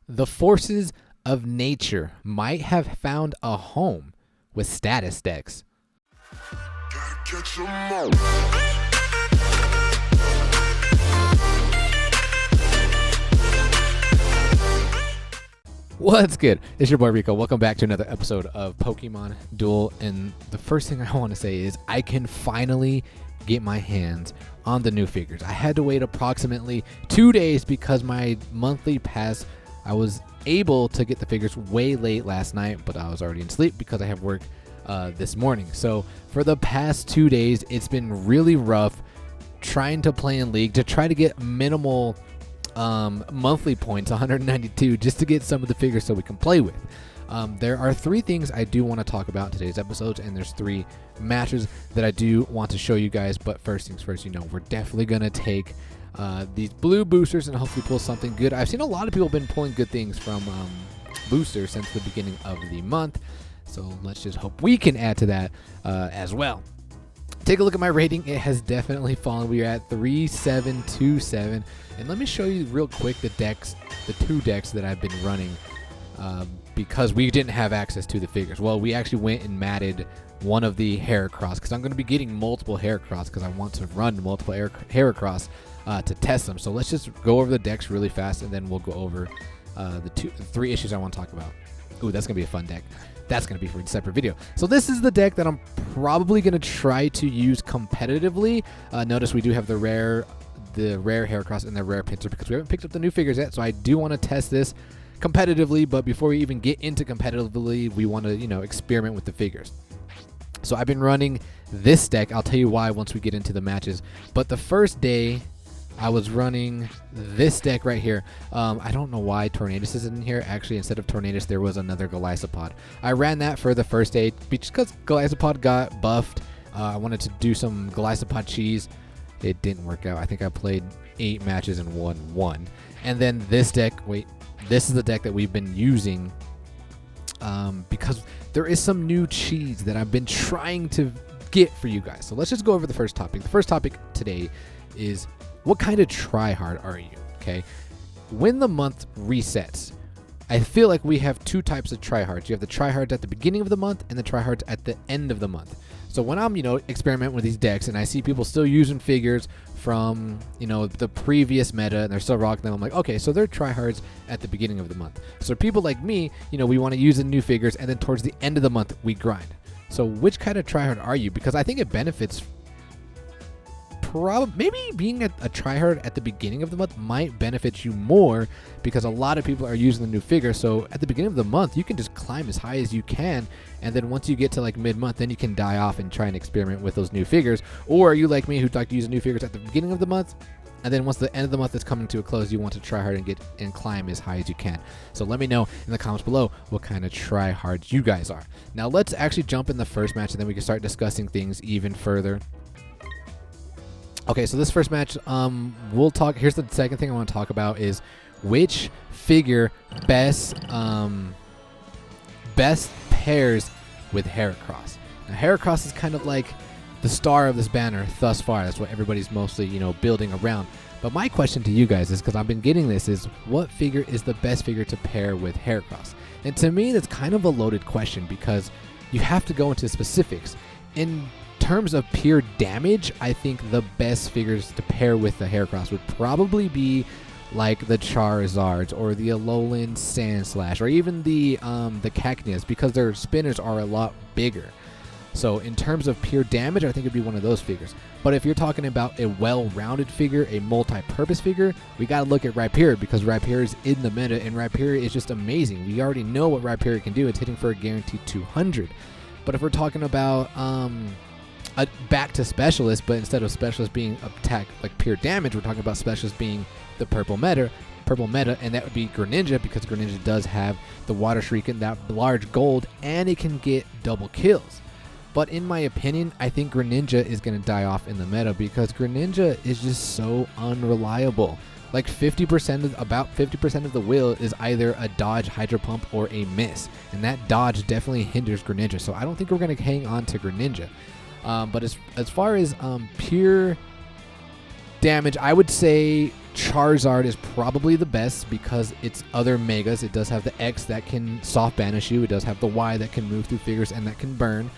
The forces of nature might have found a home with status decks. What's good? It's your boy Rico. Welcome back to another episode of Pokemon Duel. And the first thing I want to say is I can finally get my hands on the new figures. I had to wait approximately 2 days because my monthly pass, I was able to get the figures way late last night, but I was already in sleep because I have work this morning. So for the past 2 days, it's been really rough trying to play in League to try to get minimal monthly points, 192, just to get some of the figures so we can play with. There are 3 things I do want to talk about in today's episodes, and there's 3 matches that I do want to show you guys. But first things first, we're definitely going to take these blue boosters and hopefully pull something good. I've seen a lot of people been pulling good things from boosters since the beginning of the month, so let's just hope we can add to that as well. Take a look at my rating. It has definitely fallen. We are at 3727. And let me show you real quick the 2 decks that I've been running because we didn't have access to the figures. Well, we actually went and matted one of the Heracross because I'm going to be getting multiple Heracross because I want to run multiple Heracross to test them. So let's just go over the decks really fast, and then we'll go over the 3 issues I want to talk about. Ooh, that's going to be a fun deck. That's going to be for a separate video. So this is the deck that I'm probably going to try to use competitively. Notice we do have the rare Heracross and the rare Pinsir because we haven't picked up the new figures yet. So I do want to test this competitively, but before we even get into competitively, we want to, experiment with the figures. So I've been running this deck. I'll tell you why once we get into the matches. But the first day, I was running this deck right here. I don't know why Tornadus is in here. Actually, instead of Tornadus, there was another Golisopod. I ran that for the first day because Golisopod got buffed. I wanted to do some Golisopod cheese. It didn't work out. I think I played 8 matches and won 1. And then this deck, this is the deck that we've been using because there is some new cheese that I've been trying to get for you guys. So let's just go over the first topic. The first topic today is, what kind of tryhard are you? Okay. When the month resets, I feel like we have 2 types of tryhards. You have the tryhards at the beginning of the month and the tryhards at the end of the month. So when I'm, experimenting with these decks and I see people still using figures from, the previous meta and they're still rocking them, I'm like, okay, so they're tryhards at the beginning of the month. So people like me, we want to use the new figures, and then towards the end of the month, we grind. So which kind of tryhard are you? Because I think it benefits. Maybe being a tryhard at the beginning of the month might benefit you more because a lot of people are using the new figure. So at the beginning of the month, you can just climb as high as you can, and then once you get to like mid-month, then you can die off and try and experiment with those new figures. Or are you like me, who'd like to use the new figures at the beginning of the month, and then once the end of the month is coming to a close, you want to try hard and climb as high as you can. So let me know in the comments below what kind of tryhards you guys are. Now let's actually jump in the first match, and then we can start discussing things even further. Okay, so this first match, we'll talk. Here's the second thing I want to talk about is which figure best pairs with Heracross. Now, Heracross is kind of like the star of this banner thus far. That's what everybody's mostly, building around. But my question to you guys is, because I've been getting this, is what figure is the best figure to pair with Heracross? And to me, that's kind of a loaded question because you have to go into specifics. In terms of pure damage, I think the best figures to pair with the Heracross would probably be like the Charizards or the Alolan Sandslash or even the Cacnea, because their spinners are a lot bigger. So in terms of pure damage, I think it'd be one of those figures. But if you're talking about a well-rounded figure, a multi-purpose figure, we got to look at Rhyperior because Rhyperior is in the meta, and Rhyperior is just amazing. We already know what Rhyperior can do. It's hitting for a guaranteed 200. But if we're talking about back to Specialist, but instead of Specialist being attack like pure damage, we're talking about Specialist being the purple meta, and that would be Greninja because Greninja does have the Water Shriek and that large gold, and it can get double kills. But in my opinion, I think Greninja is going to die off in the meta because Greninja is just so unreliable. Like about 50% of the wheel is either a dodge, Hydro Pump, or a miss, and that dodge definitely hinders Greninja. So I don't think we're going to hang on to Greninja. But as far as pure damage, I would say Charizard is probably the best because it's other Megas. It does have the X that can soft banish you. It does have the Y that can move through figures and that can burn.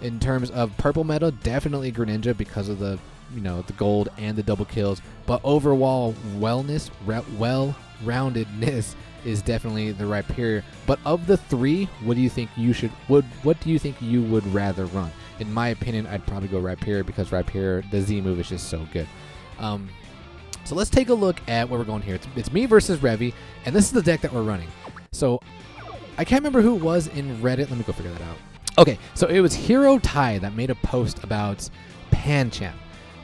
In terms of purple meta, definitely Greninja because of the the gold and the double kills. But overall wellness, well-roundedness is definitely the Rhyperior. But of the three, what do you think you would rather run? In my opinion, I'd probably go Rhyperior because Rhyperior, the Z move is just so good. So let's take a look at where we're going here. It's me versus Revy, and this is the deck that we're running. So I can't remember who it was in Reddit. Let me go figure that out. Okay, so it was Hero Ty that made a post about Pancham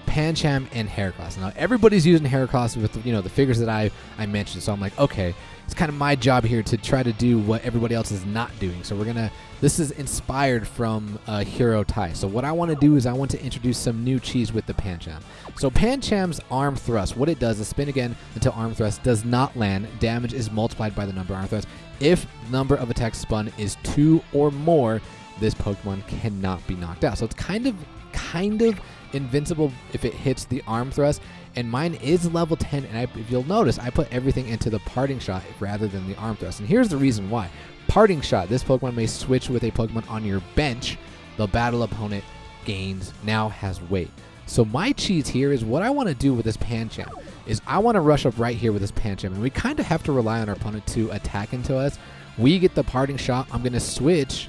and Heracross. Now everybody's using Heracross with the figures that I mentioned. So I'm like, okay, it's kind of my job here to try to do what everybody else is not doing. So this is inspired from Hero Ty. So what I want to do is I want to introduce some new cheese with the Pancham. So Pancham's arm thrust, what it does is spin again until arm thrust does not land. Damage is multiplied by the number of arm thrusts. If the number of attacks spun is 2 or more, this Pokemon cannot be knocked out. So it's kind of invincible if it hits the arm thrust, and mine is level 10, and if you'll notice, I put everything into the parting shot rather than the arm thrust. And here's the reason why. Parting shot, this Pokemon may switch with a Pokemon on your bench. The battle opponent now has weight. So my cheese here is what I want to do with this Pancham is I want to rush up right here with this Pancham, and we kind of have to rely on our opponent to attack into us. We get the parting shot. I'm going to switch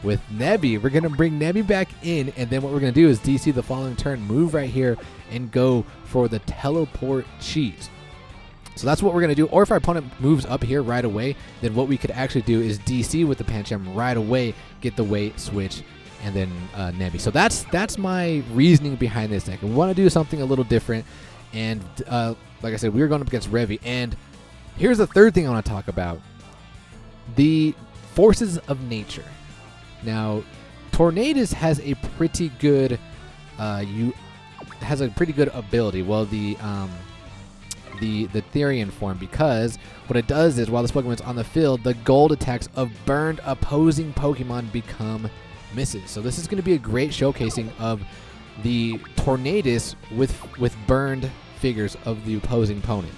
with Nebby. We're going to bring Nebby back in, and then what we're going to do is DC the following turn, move right here, and go for the teleport cheese. So that's what we're going to do. Or if our opponent moves up here right away, then what we could actually do is DC with the Pancham right away, get the weight, switch, and then Nebby. So that's my reasoning behind this deck. We want to do something a little different, and like I said, we're going up against Revy. And here's the third thing I want to talk about. The forces of nature. Now, Tornadus has a pretty good ability. Well, the Therian form, because what it does is while this Pokemon is on the field, the gold attacks of burned opposing Pokemon become misses. So this is going to be a great showcasing of the Tornadus with burned figures of the opposing opponent.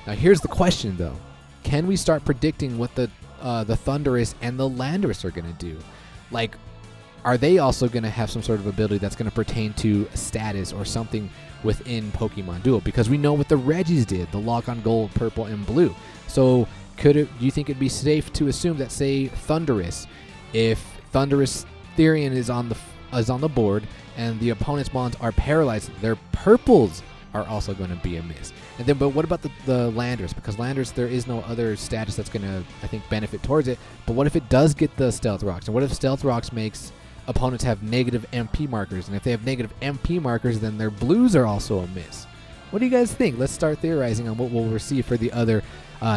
Now here's the question though: can we start predicting what the Thundurus and the Landorus are going to do? Like, are they also going to have some sort of ability that's going to pertain to status or something within Pokemon Duel? Because we know what the Regis did, the lock on gold, purple, and blue. So do you think it'd be safe to assume that, say, Thundurus, if Thundurus Therian is on the board and the opponent's bonds are paralyzed, their purples are also going to be a miss? And then, but what about the Landorus? Because Landorus, there is no other status that's going to, I think, benefit towards it. But what if it does get the Stealth Rocks? And what if Stealth Rocks makes opponents have negative MP markers? And if they have negative MP markers, then their blues are also a miss. What do you guys think? Let's start theorizing on what we'll receive for the other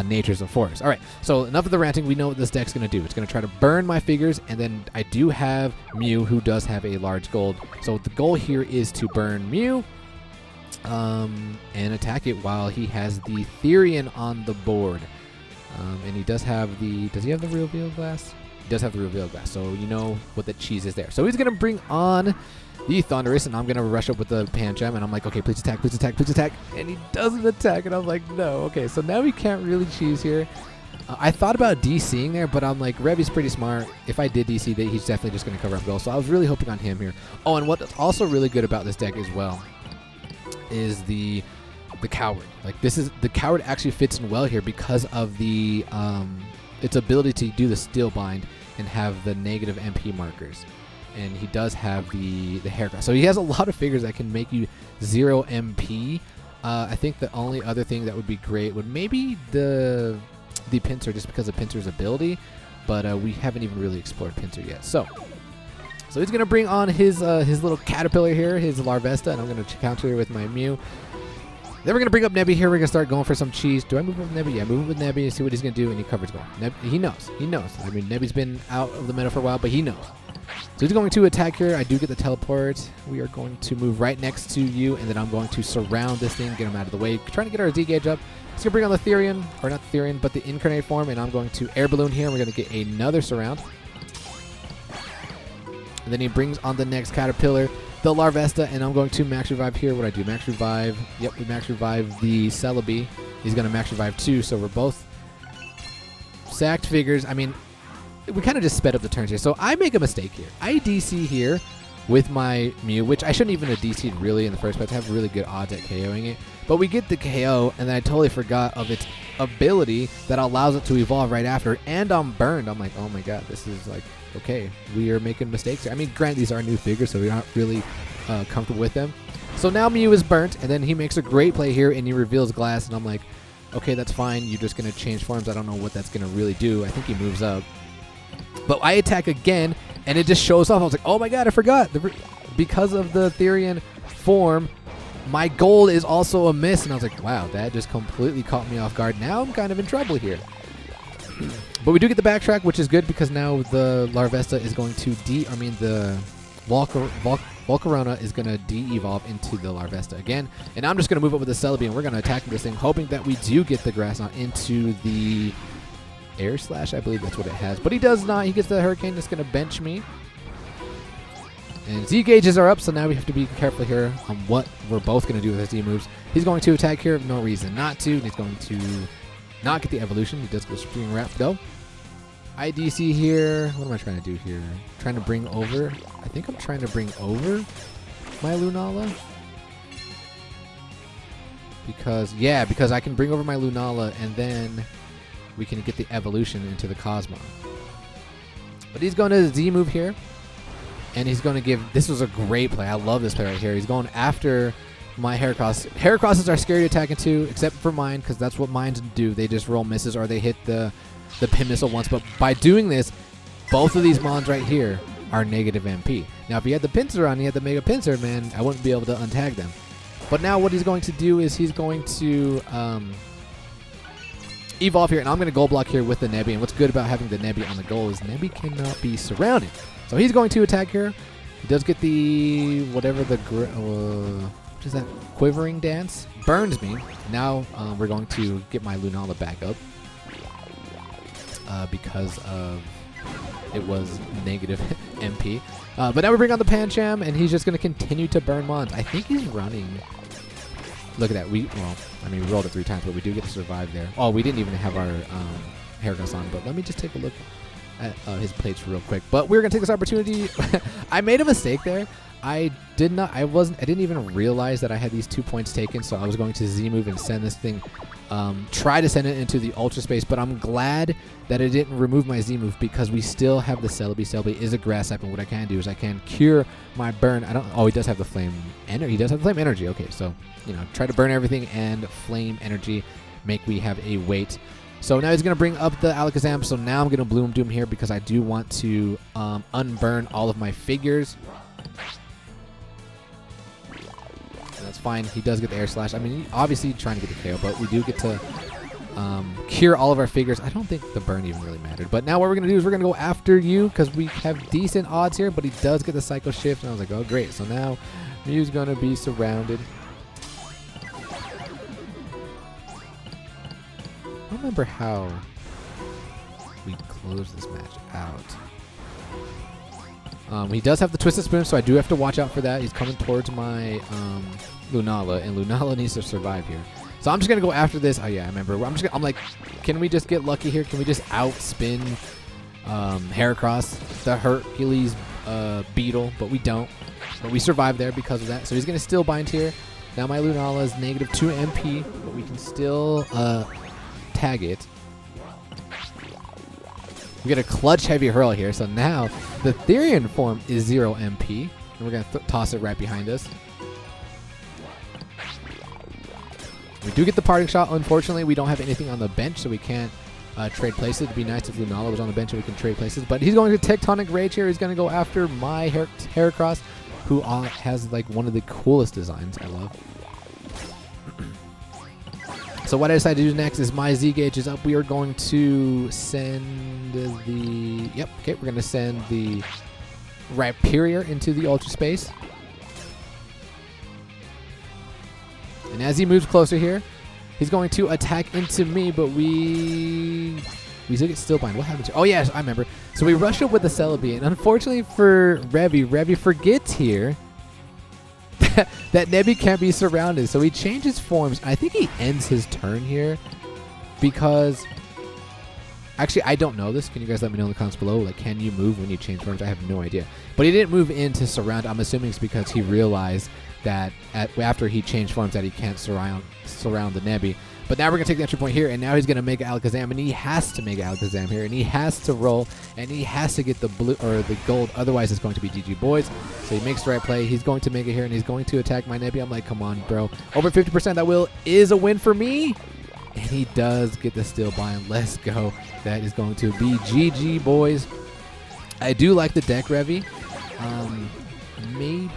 natures of force. All right, so enough of the ranting. We know what this deck's going to do. It's going to try to burn my figures, and then I do have Mew, who does have a large gold. So the goal here is to burn Mew and attack it while he has the Therian on the board. And he does have the... Does he have the Reveal Glass? He does have the Reveal Glass, so you know what the cheese is there. So he's going to bring on the Thundurus, and I'm going to rush up with the Pancham, and I'm like, okay, please attack, please attack, please attack. And he doesn't attack, and I'm like, no. Okay, so now we can't really cheese here. I thought about DCing there, but I'm like, Revy's pretty smart. If I did DC, he's definitely just going to cover up gold. So I was really hoping on him here. Oh, and what's also really good about this deck as well is the Coward. Like, the Coward actually fits in well here because of the its ability to do the Steel Bind and have the negative MP markers. And he does have the Heracross. So he has a lot of figures that can make you 0 MP. I think the only other thing that would be great would maybe the Pinsir, just because of Pinsir's ability. But we haven't even really explored Pinsir yet. So he's going to bring on his little Caterpillar here, his Larvesta, and I'm going to counter it with my Mew. Then we're going to bring up Nebby here. We're going to start going for some cheese. Do I move with Nebby? Yeah, move with Nebby and see what he's going to do, and he covers gold. He knows. He knows. I mean, Nebby's been out of the meta for a while, but he knows. So he's going to attack here. I do get the teleport. We are going to move right next to you, and then I'm going to surround this thing, get him out of the way. Trying to get our Z-Gauge up. He's going to bring on the Therian, or not the Therian, but the Incarnate form, and I'm going to Air Balloon here. We're going to get another surround. And then he brings on the next Caterpillar. the Larvesta, and I'm going to max revive here. What do I do? Max revive. Yep, we max revive the Celebi. He's going to max revive too, so we're both sacked figures. I mean, we kind of just sped up the turns here. So I make a mistake here. I DC here with my Mew, which I shouldn't even have DC'd really in the first place. I have really good odds at KOing it. But we get the KO, and then I totally forgot of its ability that allows it to evolve right after, and I'm burned. I'm like, oh my god, this is like, okay, we are making mistakes here. I mean, granted, these are new figures, so we're not really comfortable with them. So now Mew is burnt, and then he makes a great play here, and he reveals Glass, and I'm like, okay, that's fine. You're just going to change forms. I don't know what that's going to really do. I think he moves up. But I attack again, and it just shows off. I was like, oh my god, I forgot. Because of the Therian form, my gold is also a miss. And I was like, wow, that just completely caught me off guard. Now I'm kind of in trouble here. But we do get the backtrack, which is good because now the Larvesta is going to the Volcarona is going to de-evolve into the Larvesta again. And I'm just going to move up with the Celebi, and we're going to attack this thing, hoping that we do get the Grass Knot into the Air Slash. I believe that's what it has. But he does not. He gets the Hurricane that's going to bench me. And Z gauges are up, so now we have to be careful here on what we're both going to do with our Z moves. He's going to attack here, no reason not to. He's going to not get the evolution. He does go Spring Wrap though. IDC here. What am I trying to do here? Trying to bring over. I think I'm trying to bring over my Lunala. Because I can bring over my Lunala and then we can get the evolution into the Cosmo. But he's going to Z move here. And he's going to give... This was a great play. I love this play right here. He's going after my Heracross. Heracrosses are scary to attack into, except for mine, because that's what mines do. They just roll misses or they hit the pin missile once. But by doing this, both of these mons right here are negative MP. Now, if he had the pincer on, he had the Mega Pincer, man, I wouldn't be able to untag them. But now what he's going to do is he's going to evolve here, and I'm going to goal block here with the Nebby. And what's good about having the Nebby on the goal is Nebby cannot be surrounded. So he's going to attack here. He does get the whatever the what is that? Quivering Dance burns me. Now we're going to get my Lunala back up because of it was negative MP. But now we bring on the Pancham, and he's just going to continue to burn mons. I think he's running. Look at that. We rolled it 3 times, but we do get to survive there. Oh, we didn't even have our Heracross on, but let me just take a look at his plates real quick. But we're gonna take this opportunity. I made a mistake there. I didn't even realize that I had these 2 points taken, so I was going to Z move and send this thing, try to send it into the Ultra Space, but I'm glad that it didn't remove my Z move because we still have the Celebi. Celebi is a grass type, and what I can do is I can cure my burn. He does have the flame energy. He does have the flame energy. Okay, so try to burn everything and flame energy, make we have a weight. So now he's going to bring up the Alakazam, so now I'm going to Bloom Doom here because I do want to unburn all of my figures. And that's fine. He does get the Air Slash. I mean, obviously trying to get the KO, but we do get to cure all of our figures. I don't think the burn even really mattered. But now what we're going to do is we're going to go after you because we have decent odds here, but he does get the Psycho Shift, and I was like, oh, great. So now Mew's going to be surrounded. I don't remember how we close this match out. He does have the Twisted Spoon, so I do have to watch out for that. He's coming towards my Lunala, and Lunala needs to survive here. So I'm just going to go after this. Oh, yeah, I remember. I'm like, can we just get lucky here? Can we just outspin Heracross, the Hercules Beetle? But we don't. But we survive there because of that. So he's going to still bind here. Now my Lunala is negative 2 MP, but we can still... tag it. We get a clutch heavy hurl here, so now the Therian form is 0 MP, and we're going to toss it right behind us. We do get the parting shot. Unfortunately, we don't have anything on the bench, so we can't trade places. It'd be nice if Lunala was on the bench and we can trade places, but he's going to Tectonic Rage here. He's going to go after my Heracross, who has like one of the coolest designs. I love. So what I decided to do next is my Z gauge is up. We are going to send the... Yep, okay, we're going to send the Rhyperior into the Ultra Space. And as he moves closer here, he's going to attack into me, but we still get Stillbind. What happened to... Oh, yes, I remember. So we rush up with the Celebi, and unfortunately for Revy forgets here that Nebby can't be surrounded. So he changes forms. I think he ends his turn here because... Actually, I don't know this. Can you guys let me know in the comments below? Like, can you move when you change forms? I have no idea. But he didn't move in to surround. I'm assuming it's because he realized that after he changed forms that he can't surround the Nebby. But now we're going to take the entry point here, and now he's going to make Alakazam, and he has to make Alakazam here, and he has to roll, and he has to get the blue or the gold. Otherwise, it's going to be GG boys. So he makes the right play. He's going to make it here, and he's going to attack my Nebby. I'm like, come on, bro. Over 50%. That will is a win for me. And he does get the steal bind. Let's go. That is going to be GG, boys. I do like the deck, Revy. Maybe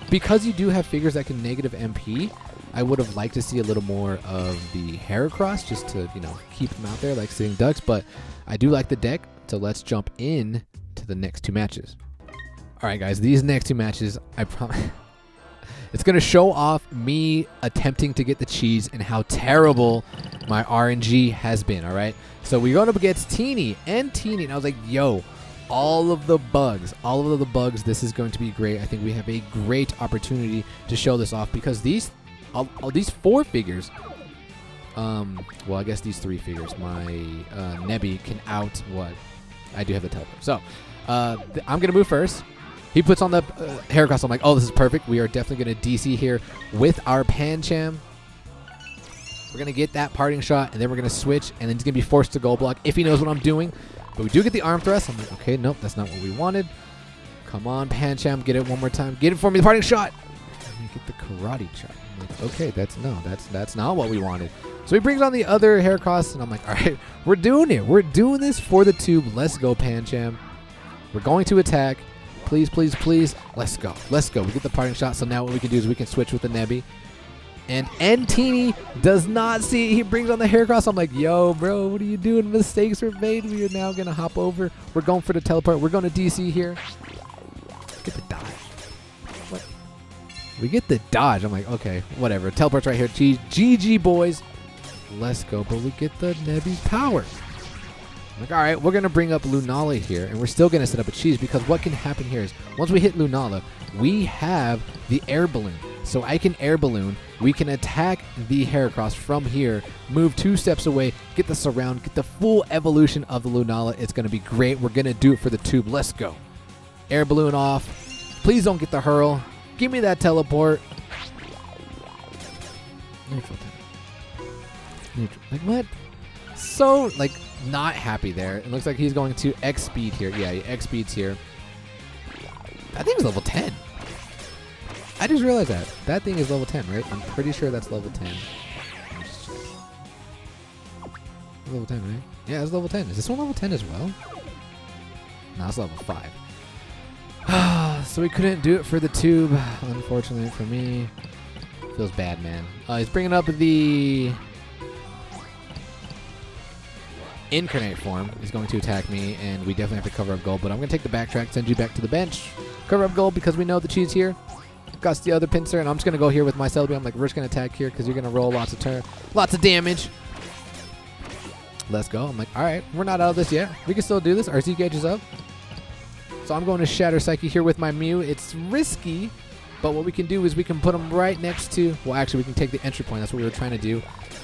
because you do have figures that can negative MP, I would have liked to see a little more of the Heracross just to, you know, keep them out there like sitting ducks. But I do like the deck, so let's jump in to the next two matches. All right, guys, these next two matches, I promise... It's going to show off me attempting to get the cheese and how terrible my RNG has been, all right? So we're going up against Teeny, and I was like, yo, all of the bugs, this is going to be great. I think we have a great opportunity to show this off because these four figures, well, I guess these three figures, my Nebby can out what? I do have the teleport. So I'm going to move first. He puts on the Heracross. I'm like, oh, this is perfect. We are definitely going to DC here with our Pancham. We're going to get that parting shot, and then we're going to switch, and then he's going to be forced to goal block if he knows what I'm doing. But we do get the arm thrust. I'm like, okay, nope, that's not what we wanted. Come on, Pancham, get it one more time. Get it for me, the parting shot. And we get the karate chop. I'm like, okay, that's not what we wanted. So he brings on the other Heracross, and I'm like, all right, we're doing it. We're doing this for the tube. Let's go, Pancham. We're going to attack. Please, please, please. Let's go. Let's go. We get the parting shot. So now what we can do is we can switch with the Nebby. And Teeny does not see it. He brings on the Heracross. I'm like, yo, bro, what are you doing? Mistakes were made. We are now going to hop over. We're going for the teleport. We're going to DC here. Get the dodge. What? We get the dodge. I'm like, okay, whatever. Teleport's right here. GG, boys. Let's go. But we get the Nebby's power. Like, all right, we're going to bring up Lunala here, and we're still going to set up a cheese because what can happen here is once we hit Lunala, we have the air balloon. So I can air balloon. We can attack the Heracross from here, move 2 steps away, get the surround, get the full evolution of the Lunala. It's going to be great. We're going to do it for the tube. Let's go. Air balloon off. Please don't get the hurl. Give me that teleport. Neutral. Like, what? So, like... not happy there. It looks like he's going to X speed here. Yeah, X speed's here. That thing is level 10. I just realized that. That thing is level 10, right? I'm pretty sure that's level 10. Level 10, right? Yeah, it's level 10. Is this one level 10 as well? No, it's level 5. So we couldn't do it for the tube, unfortunately for me. Feels bad, man. He's bringing up the... incarnate form is going to attack me, and we definitely have to cover up gold, but I'm going to take the backtrack, send you back to the bench, cover up gold because we know the cheese here. Got the other pincer, and I'm just going to go here with my Celebi. I'm like, we're just going to attack here because you're going to roll lots of damage. Let's go. I'm like, all right, we're not out of this yet. We can still do this. Our Z gauge is up. So I'm going to Shatter Psyche here with my Mew. It's risky, but what we can do is we can put them right next to, well, actually, we can take the entry point. That's what we were trying to do.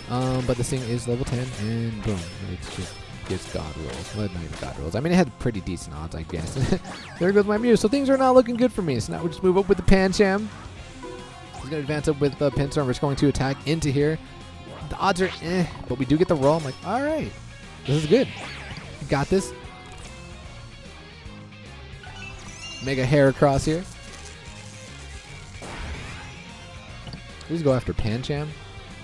But this thing is level 10, and boom. It's just gets God rolls. Well, not even God rolls. I mean, it had pretty decent odds, I guess. There goes my Mew. So things are not looking good for me. So now we just move up with the Pancham. He's going to advance up with the Pinsir, and we're just going to attack into here. The odds are but we do get the roll. I'm like, all right. This is good. We got this. Mega Heracross here. Please go after Pancham.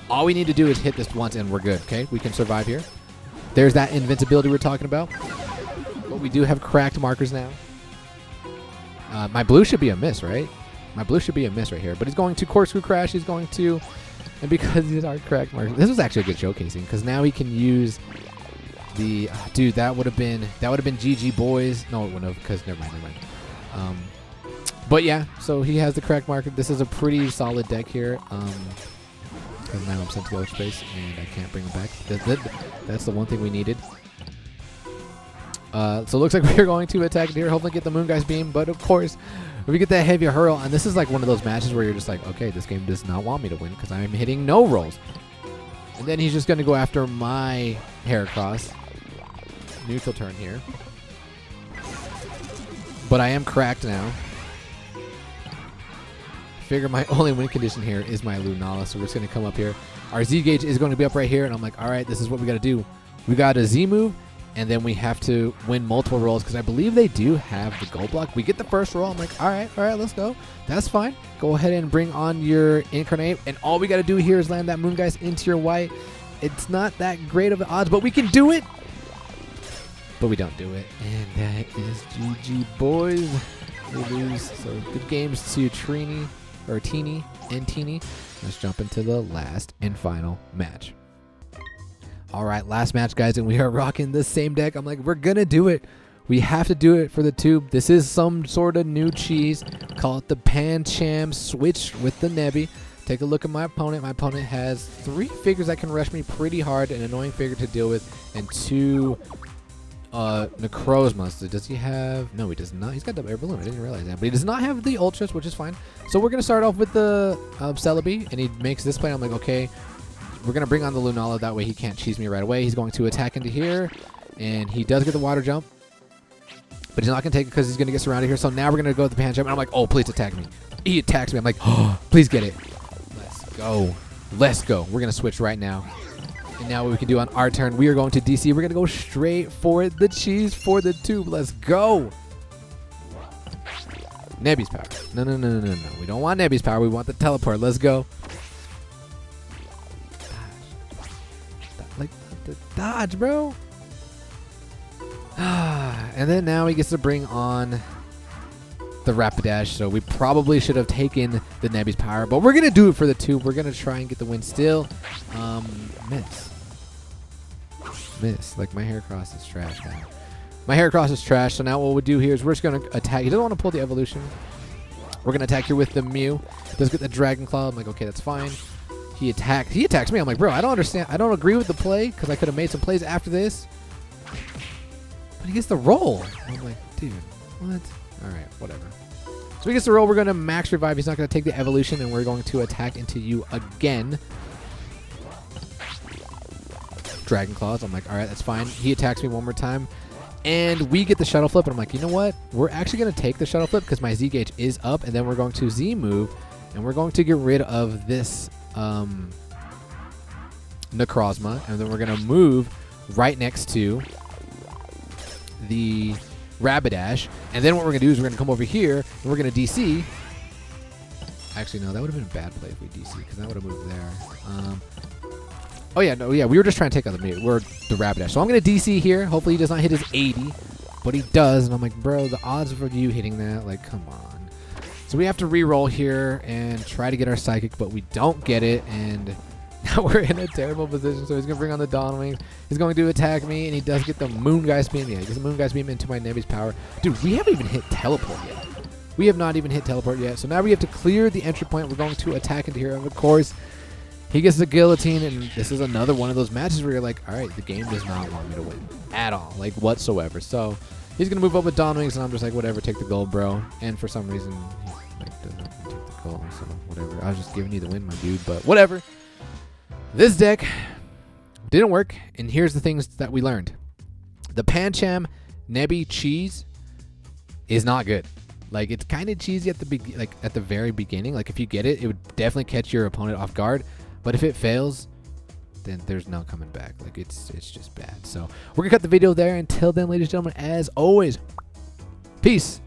All we need to do is hit this once and we're good, okay? We can survive here. There's that invincibility we're talking about. But we do have cracked markers now. My blue should be a miss, right? My blue should be a miss right here. But he's going to Corkscrew Crash. He's going to... And because these are cracked markers... This was actually a good showcasing because now he can use the... dude, that would have been GG boys. No, it wouldn't have because... Never mind. But yeah, so he has the cracked marker. This is a pretty solid deck here. Because now I'm sent to the other space and I can't bring him back. That's the one thing we needed. So it looks like we're going to attack here, hopefully get the Moon Guy's beam, but of course We get that heavy hurl, and this is like one of those matches where you're just like, okay, this game does not want me to win because I'm hitting no rolls. And then he's just going to go after my Heracross. Neutral turn here. But I am cracked now. Figure my only win condition here is my Lunala, so we're just going to come up here. Our Z gauge is going to be up right here, and I'm like, all right, this is what we got to do. We got a Z move, and then we have to win multiple rolls because I believe they do have the gold block. We get the first roll. I'm like, all right, let's go. That's fine. Go ahead and bring on your Incarnate, and all we got to do here is land that Moongeist into your white. It's not that great of the odds, but we can do it. But we don't do it, and that is GG, boys. We lose. So good games to Teeny and Teeny. Let's jump into the last and final match. All right, last match, guys, and we are rocking the same deck. I'm like, we're gonna do it. We have to do it for the tube. This is some sort of new cheese. Call it the Pancham switch with the Nebby. Take a look at my opponent. My opponent has 3 figures that can rush me pretty hard, an annoying figure to deal with, and 2 Necrozmas. Does he have? No, he does not. He's got the air balloon. I didn't realize that. But he does not have the ultras, which is fine. So we're going to start off with the Celebi, and he makes this play. I'm like, okay, we're going to bring on the Lunala. That way he can't cheese me right away. He's going to attack into here, and he does get the water jump. But he's not going to take it because he's going to get surrounded here. So now we're going to go with the Pancham, and I'm like, oh, please attack me. He attacks me. I'm like, oh, please get it. Let's go. Let's go. We're going to switch right now. And now what we can do on our turn, we are going to DC. We're going to go straight for the cheese for the tube. Let's go. Nebby's power. No. We don't want Nebby's power. We want the teleport. Let's go. Like the dodge, bro. And then now he gets to bring on the Rapidash. So we probably should have taken the Nebby's power, but we're going to do it for the tube. We're going to try and get the win still. Miss. Like, my Heracross is trash now. My Heracross is trash, so now what we'll do here is we're just going to attack. He doesn't want to pull the evolution. We're going to attack here with the Mew. Does get the Dragon Claw. I'm like, okay, that's fine. He attacks me. I'm like, bro, I don't understand. I don't agree with the play because I could have made some plays after this. But he gets the roll. I'm like, dude, what? All right, whatever. So he gets the roll. We're going to max revive. He's not going to take the evolution, and we're going to attack into you again. Dragon Claws. I'm like, all right, that's fine. He attacks me one more time, and we get the Shuttle Flip, and I'm like, you know what? We're actually going to take the Shuttle Flip because my Z gauge is up, and then we're going to Z move, and we're going to get rid of this Necrozma, and then we're going to move right next to the Rapidash, and then what we're going to do is we're going to come over here, and we're going to DC. Actually, no, that would have been a bad play if we DC, because that would have moved there. Oh, yeah, no, yeah, we were just trying to take out the Rapidash. So I'm going to DC here. Hopefully he does not hit his 80, but he does. And I'm like, bro, the odds of you hitting that, like, come on. So we have to re-roll here and try to get our Psychic, but we don't get it. And now we're in a terrible position. So he's going to bring on the Dawn Wing. He's going to attack me, and he does get the Moongeist Beam. Yeah, he gets the Moongeist Beam into my Nebby's power. Dude, we haven't even hit Teleport yet. We have not even hit Teleport yet. So now we have to clear the entry point. We're going to attack into here. And, of course, he gets the Guillotine, and this is another one of those matches where you're like, all right, the game does not want me to win at all, like whatsoever. So he's going to move up with Dawn Wings, and I'm just like, whatever, take the gold, bro. And for some reason, he doesn't take the gold, so whatever. I was just giving you the win, my dude, but whatever. This deck didn't work, and here's the things that we learned. The Pancham Nebby cheese is not good. Like, it's kind of cheesy at the very beginning. Like, if you get it, it would definitely catch your opponent off guard. But if it fails, then there's no coming back. Like, it's just bad. So we're going to cut the video there. Until then, ladies and gentlemen, as always, peace.